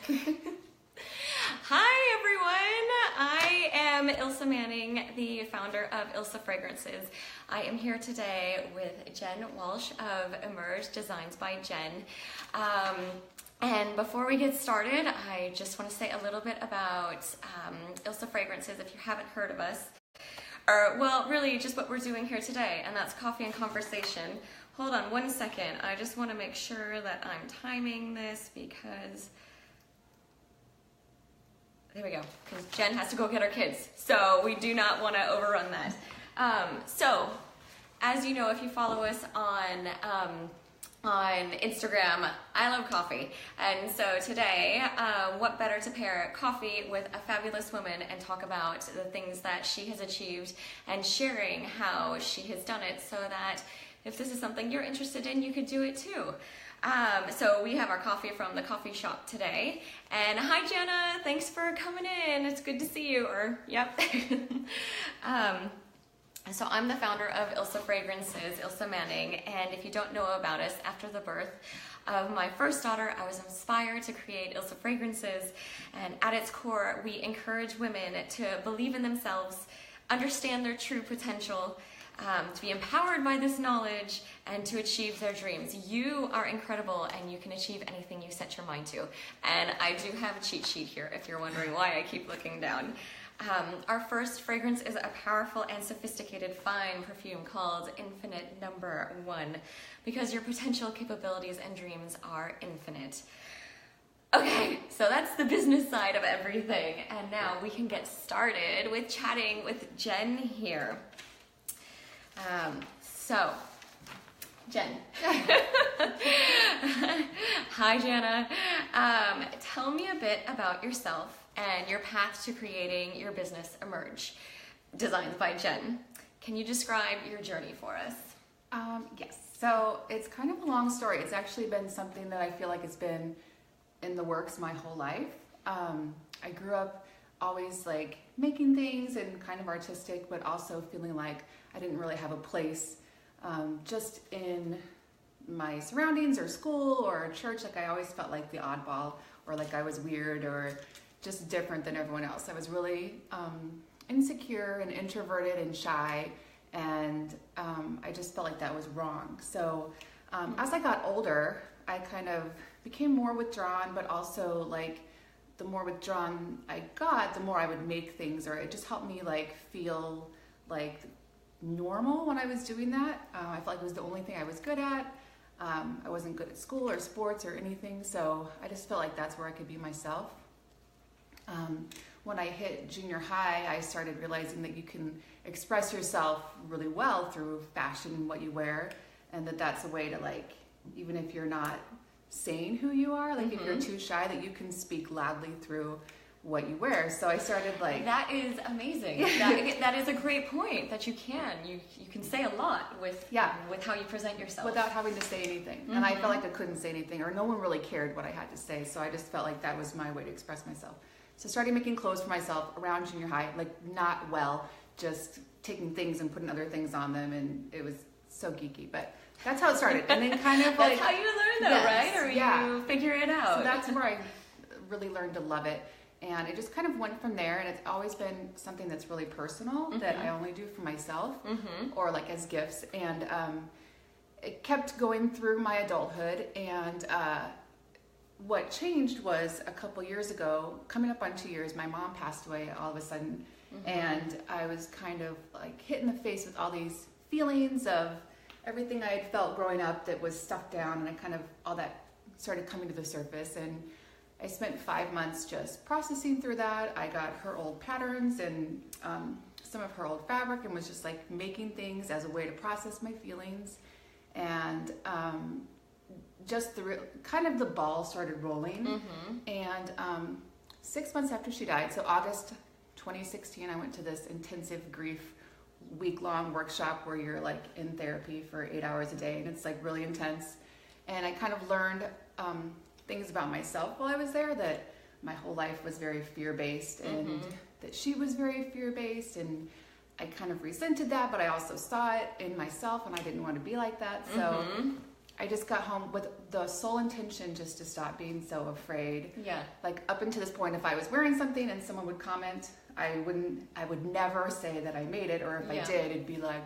Hi everyone, I am Ilsa Manning, the founder of Ilsa Fragrances. I am here today with Jen Walsh of Emerge, Designs by Jen. And before we get started, I just want to say a little bit about Ilsa Fragrances if you haven't heard of us. Or, well, really just what we're doing here today, and that's Coffee and Conversation. Hold on one second, I just want to make sure that I'm timing this because... There we go, because Jen has to go get her kids, so we do not want to overrun that. So, as you know, if you follow us on Instagram, I love coffee. And so today, what better to pair coffee with a fabulous woman and talk about the things that she has achieved and sharing how she has done it so that if this is something you're interested in, you could do it too. So we have our coffee from the coffee shop today. And hi Jenna, thanks for coming in. It's good to see you, or yep. So I'm the founder of Ilsa Fragrances, Ilsa Manning, and if you don't know about us, after the birth of my first daughter, I was inspired to create Ilsa Fragrances, and at its core, we encourage women to believe in themselves, understand their true potential, to be empowered by this knowledge, and to achieve their dreams. You are incredible, and you can achieve anything you set your mind to. And I do have a cheat sheet here, if you're wondering why I keep looking down. Our first fragrance is a powerful and sophisticated fine perfume called Infinite Number 1, because your potential capabilities and dreams are infinite. Okay, so that's the business side of everything, and now we can get started with chatting with Jen here. So, Jen. Hi, Jana. Tell me a bit about yourself and your path to creating your business Emerge, Designs by Jen. Can you describe your journey for us? Yes. So it's kind of a long story. It's actually been something that I feel like it's been in the works my whole life. I grew up always like making things and kind of artistic, but also feeling like I didn't really have a place just in my surroundings or school or church. Like I always felt like the oddball, or like I was weird or just different than everyone else. I was really insecure and introverted and shy, and I just felt like that was wrong. So as I got older, I kind of became more withdrawn, but also like the more withdrawn I got, the more I would make things, or it just helped me like feel like normal when I was doing that. I felt like it was the only thing I was good at. I wasn't good at school or sports or anything, so I just felt like that's where I could be myself. When I hit junior high, I started realizing that you can express yourself really well through fashion and what you wear, and that's a way to, like, even if you're not saying who you are, like if you're too shy, that you can speak loudly through what you wear. So I started like... That is amazing. That is a great point, that you can say a lot with how you present yourself. Without having to say anything. And I felt like I couldn't say anything, or no one really cared what I had to say. So I just felt like that was my way to express myself. So I started making clothes for myself around junior high, like not well, just taking things and putting other things on them, and it was so geeky, but that's how it started. And then kind of like... That's how you learn though, right? Or you figure it out. So that's where I really learned to love it. And it just kind of went from there, and it's always been something that's really personal that I only do for myself or like as gifts. And it kept going through my adulthood, and what changed was a couple years ago, coming up on 2 years, my mom passed away all of a sudden, and I was kind of like hit in the face with all these feelings of everything I had felt growing up that was stuffed down, and I kind of, all that started coming to the surface, and I spent 5 months just processing through that. I got her old patterns and some of her old fabric, and was just like making things as a way to process my feelings. And just kind of the ball started rolling. And 6 months after she died, so August 2016, I went to this intensive grief week-long workshop where you're like in therapy for 8 hours a day, and it's like really intense. And I kind of learned things about myself while I was there, that my whole life was very fear-based, and that she was very fear-based, and I kind of resented that, but I also saw it in myself, and I didn't want to be like that. So I just got home with the sole intention just to stop being so afraid. Yeah. Like up until this point, if I was wearing something and someone would comment, I would never say that I made it, or if I did, it'd be like,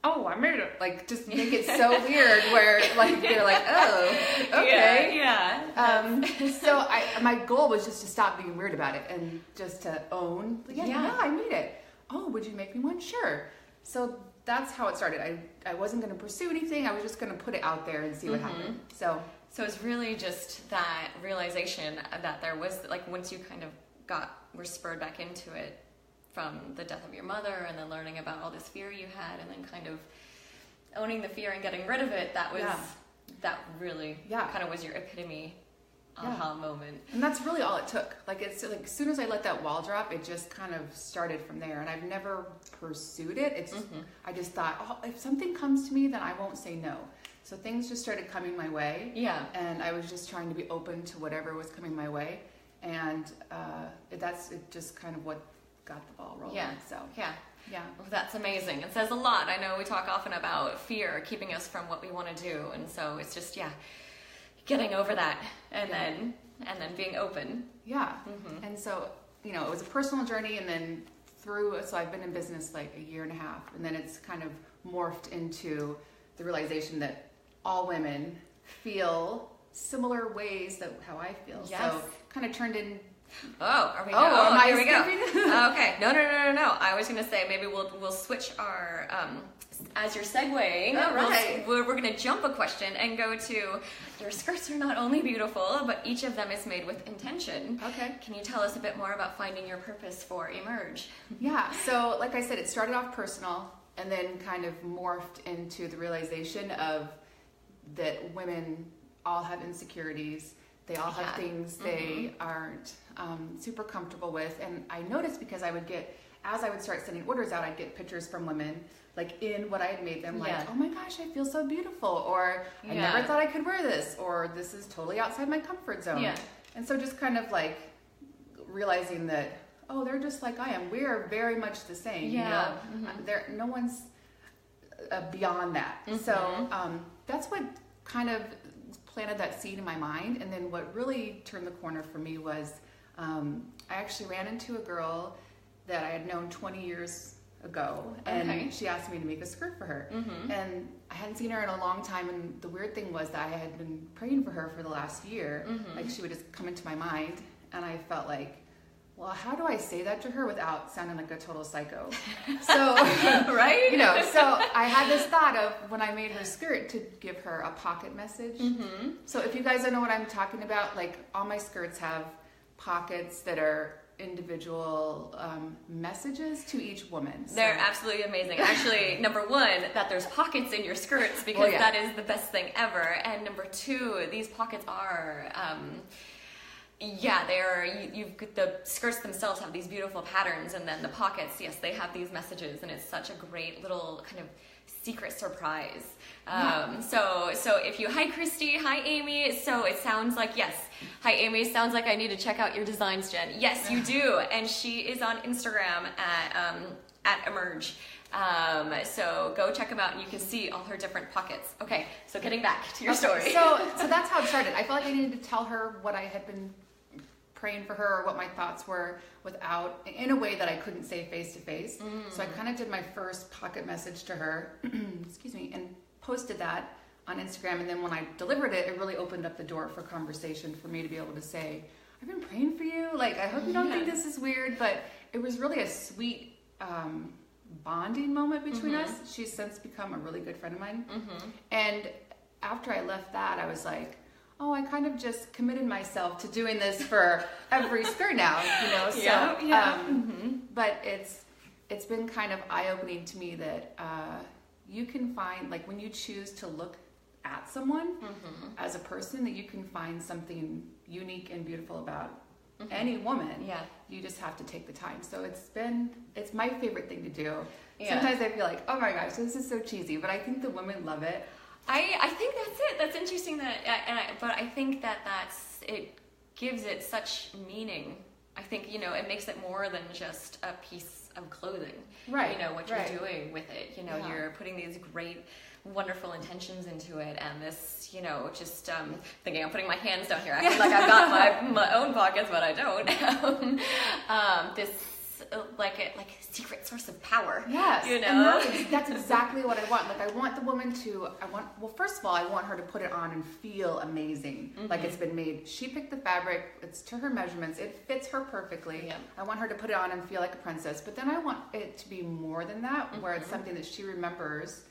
oh, I made it. Like, just make it so weird where, like, they're like, oh, okay. Yeah. So my goal was just to stop being weird about it and just to own, yeah, I made it. Oh, would you make me one? Sure. So that's how it started. I wasn't going to pursue anything. I was just going to put it out there and see what happened. So it's really just that realization that there was, like, once you kind of were spurred back into it from the death of your mother, and then learning about all this fear you had, and then kind of owning the fear and getting rid of it, that really kind of was your epitome aha moment. And that's really all it took. Like, it's like as soon as I let that wall drop, it just kind of started from there. And I've never pursued it. It's I just thought, oh, if something comes to me, then I won't say no. So things just started coming my way. Yeah. And I was just trying to be open to whatever was coming my way. And it just kind of what got the ball rolling. Yeah. So yeah. Well, that's amazing. It says a lot. I know we talk often about fear keeping us from what we want to do, and so it's just getting over that, and then being open. Yeah. And so it was a personal journey, and then so I've been in business like a year and a half, and then it's kind of morphed into the realization that all women feel similar ways that how I feel. Yes. So kind of turned in. Here we go. Okay. No. I was going to say maybe we'll switch our as you're segueing. Right. We're going to jump a question and go to your skirts are not only beautiful, but each of them is made with intention. Okay. Can you tell us a bit more about finding your purpose for Emerge? Yeah. So like I said, it started off personal and then kind of morphed into the realization of that women all have insecurities. They all have things they aren't super comfortable with. And I noticed because as I would start sending orders out, I'd get pictures from women, like in what I had made them, like, oh my gosh, I feel so beautiful. Or I never thought I could wear this. Or this is totally outside my comfort zone. Yeah. And so just kind of like realizing that, oh, they're just like I am. We are very much the same. Yeah. No one's beyond that. So that's what kind of planted that seed in my mind. And then what really turned the corner for me was I actually ran into a girl that I had known 20 years ago, and she asked me to make a skirt for her. And I hadn't seen her in a long time, and the weird thing was that I had been praying for her for the last year. Like, she would just come into my mind, and I felt like, well, how do I say that to her without sounding like a total psycho? So, right? So I had this thought of when I made her skirt to give her a pocket message. So if you guys don't know what I'm talking about, like, all my skirts have pockets that are individual messages to each woman. So. They're absolutely amazing. Actually, number one, that there's pockets in your skirts, because that is the best thing ever. And number two, these pockets are... they are. The skirts themselves have these beautiful patterns, and then the pockets, yes, they have these messages, and it's such a great little kind of secret surprise. So if you, hi Christy, hi Amy. So it sounds like, yes, hi Amy. Sounds like I need to check out your designs, Jen. Yes, you do, and she is on Instagram at Emerge. So go check them out, and you can see all her different pockets. Okay, so getting back to your story. So that's how it started. I felt like I needed to tell her what I had been praying for her, or what my thoughts were, in a way that I couldn't say face to face. So I kind of did my first pocket message to her, excuse me, and posted that on Instagram. And then when I delivered it, it really opened up the door for conversation for me to be able to say, I've been praying for you. Like, I hope you don't think this is weird, but it was really a sweet bonding moment between us. She's since become a really good friend of mine. And after I left that, I was like, oh, I kind of just committed myself to doing this for every skirt now, So, but it's been kind of eye-opening to me that you can find, like, when you choose to look at someone as a person, that you can find something unique and beautiful about any woman. Yeah. You just have to take the time. So it's my favorite thing to do. Yeah. Sometimes I feel like, oh my gosh, this is so cheesy, but I think the women love it. I think that's it. That's interesting but I think it gives it such meaning. I think, it makes it more than just a piece of clothing. Right. What you're doing with it. You're putting these great wonderful intentions into it, and this, you know, just thinking I'm putting my hands down here. I feel like I've got my own pockets, but I don't. This like a secret source of power. Yes, you know, and that's exactly what I want. Like I want the woman to. Well, first of all, I want her to put it on and feel amazing, like it's been made. She picked the fabric. It's to her measurements. It fits her perfectly. Yeah. I want her to put it on and feel like a princess. But then I want it to be more than that, where it's something that she remembers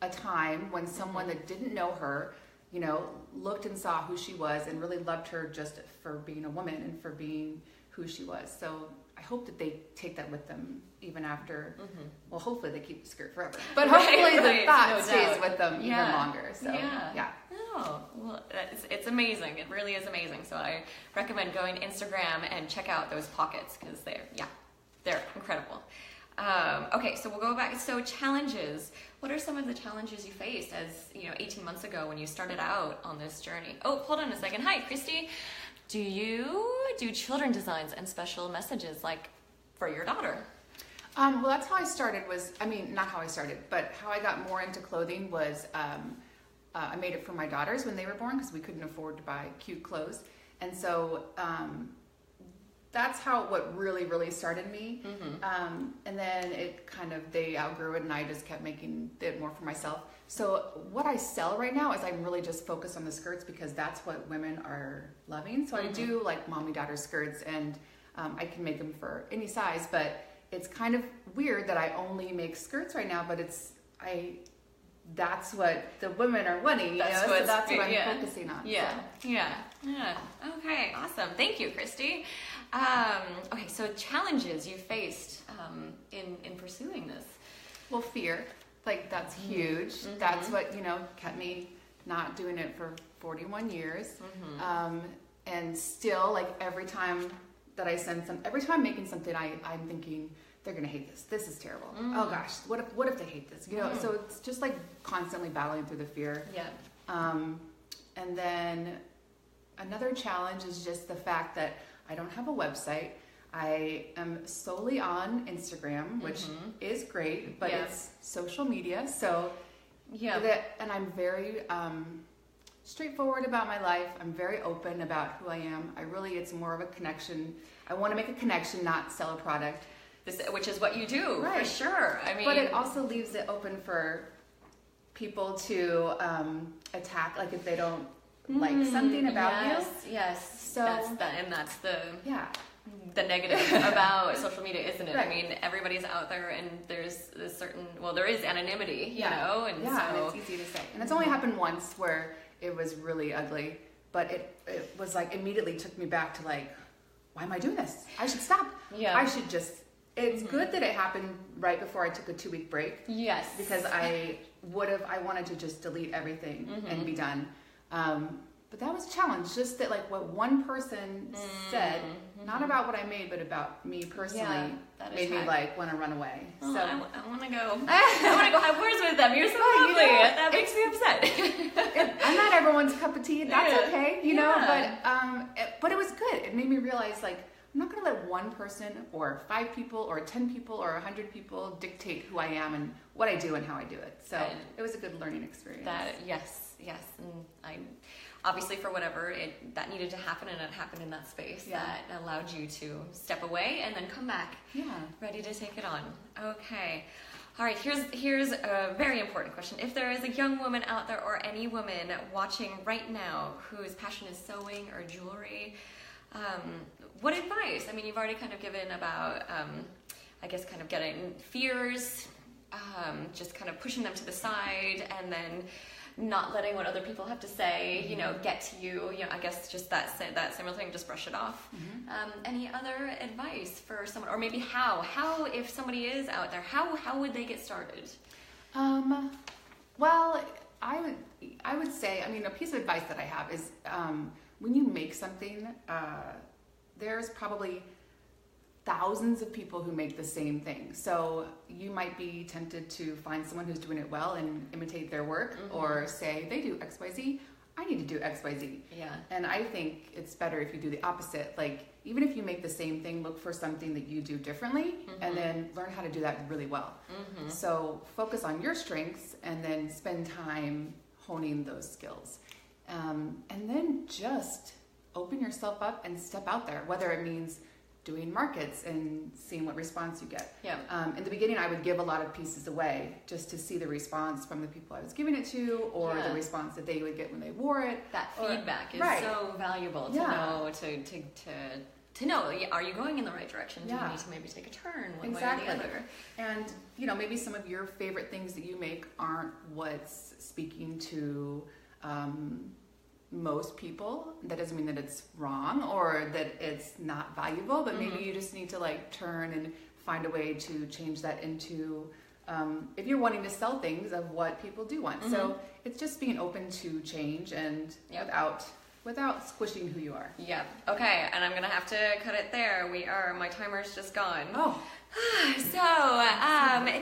a time when someone that didn't know her, you know, looked and saw who she was and really loved her just for being a woman and for being who she was. So I hope that they take that with them even after, well, hopefully they keep the skirt forever, but hopefully the thought stays with them even longer. So yeah. Oh, well, it's amazing. It really is amazing. So I recommend going Instagram and check out those pockets, because they're incredible. Okay, so we'll go back. So challenges. What are some of the challenges you faced as, 18 months ago when you started out on this journey? Oh, hold on a second. Hi, Christy. Do you do children designs and special messages like for your daughter? Well, that's how I started. Not how I started, but how I got more into clothing was I made it for my daughters when they were born, because we couldn't afford to buy cute clothes. And so that's what really started me. And then they outgrew it, and I just kept making it more for myself. So what I sell right now is I'm really just focused on the skirts, because that's what women are loving. So I do like mommy-daughter skirts, and I can make them for any size, but it's kind of weird that I only make skirts right now, but that's what the women are wanting, that's what I'm focusing on. Yeah. Okay, awesome. Thank you, Christy. Okay, so challenges you faced in pursuing this. Well, fear, that's huge. That's what, kept me not doing it for 41 years. And still, every time that every time I'm making something, I'm thinking, they're gonna hate this. This is terrible. Oh gosh, what if they hate this? So it's just constantly battling through the fear. Yeah. And then another challenge is just the fact that I don't have a website. I am solely on Instagram, which is great, but it's social media. So and I'm very straightforward about my life. I'm very open about who I am. It's more of a connection. I want to make a connection, not sell a product. Which is what you do, right, for sure. But it also leaves it open for people to attack, if they don't like something about you. Yes. So that's the negative about social media, isn't it? Right. Everybody's out there, and there's this there is anonymity, you know, and and it's easy to say. And it's only happened once where it was really ugly, but it was immediately took me back to why am I doing this? I should stop. Yeah. I should just. It's good that it happened right before I took a 2-week break. Yes. Because I wanted to just delete everything and be done. But that was a challenge. Just that what one person said, not about what I made, but about me personally, made me want to run away. Oh, so I want to go. I want to go have words with them. You're so lovely. That makes me upset. I'm not everyone's cup of tea. That's okay, But it was good. It made me realize I'm not going to let one person or 5 people or 10 people or 100 people dictate who I am and what I do and how I do it. So it was a good learning experience. Yes. And I obviously, for whatever that needed to happen, and it happened in that space that allowed you to step away and then come back ready to take it on. Okay. All right, here's a very important question. If there is a young woman out there, or any woman watching right now whose passion is sewing or jewelry, what advice? You've already kind of given about, kind of getting fears, just kind of pushing them to the side, and then not letting what other people have to say, get to you. I guess just that similar thing, just brush it off. Any other advice for someone, or maybe how if somebody is out there, how would they get started? Well, I would say, a piece of advice that I have is, when you make something, there's probably thousands of people who make the same thing. So you might be tempted to find someone who's doing it well and imitate their work, or say they do XYZ. I need to do X, Y, Z. Yeah. And I think it's better if you do the opposite. Like, even if you make the same thing, look for something that you do differently, and then learn how to do that really well. So focus on your strengths and then spend time honing those skills. And then just open yourself up and step out there, whether it means doing markets and seeing what response you get. Yeah. In the beginning, I would give a lot of pieces away just to see the response from the people I was giving it to, or the response that they would get when they wore it. That feedback is so valuable to know, to know, are you going in the right direction? Do you need to maybe take a turn one way or the other? And, you know, maybe some of your favorite things that you make aren't what's speaking to most people. That doesn't mean that it's wrong or that it's not valuable, but maybe you just need to like turn and find a way to change that into if you're wanting to sell things of what people do want. So it's just being open to change and without squishing who you are. Yeah. Okay, and I'm gonna have to cut it there. My timer's just gone. Oh. So,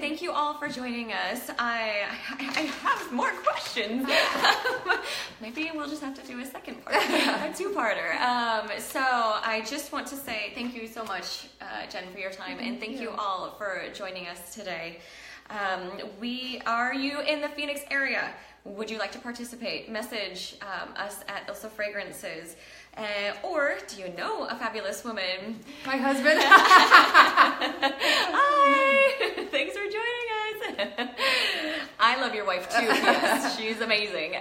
thank you all for joining us. I have more questions. Maybe we'll just have to do a second part, a two-parter. So I just want to say thank you so much, Jen, for your time, and thank you all for joining us today. Are you in the Phoenix area? Would you like to participate? Message us at Ilsa Fragrances. Or do you know a fabulous woman? My husband. Hi! Thanks for joining us. I love your wife too. Yes, she's amazing.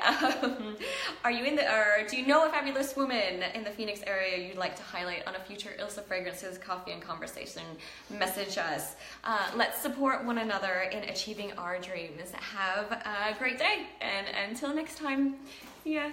Do you know a fabulous woman in the Phoenix area you'd like to highlight on a future Ilsa Fragrances Coffee and Conversation? Message us. Let's support one another in achieving our dreams. Have a great day, and until next time, see ya.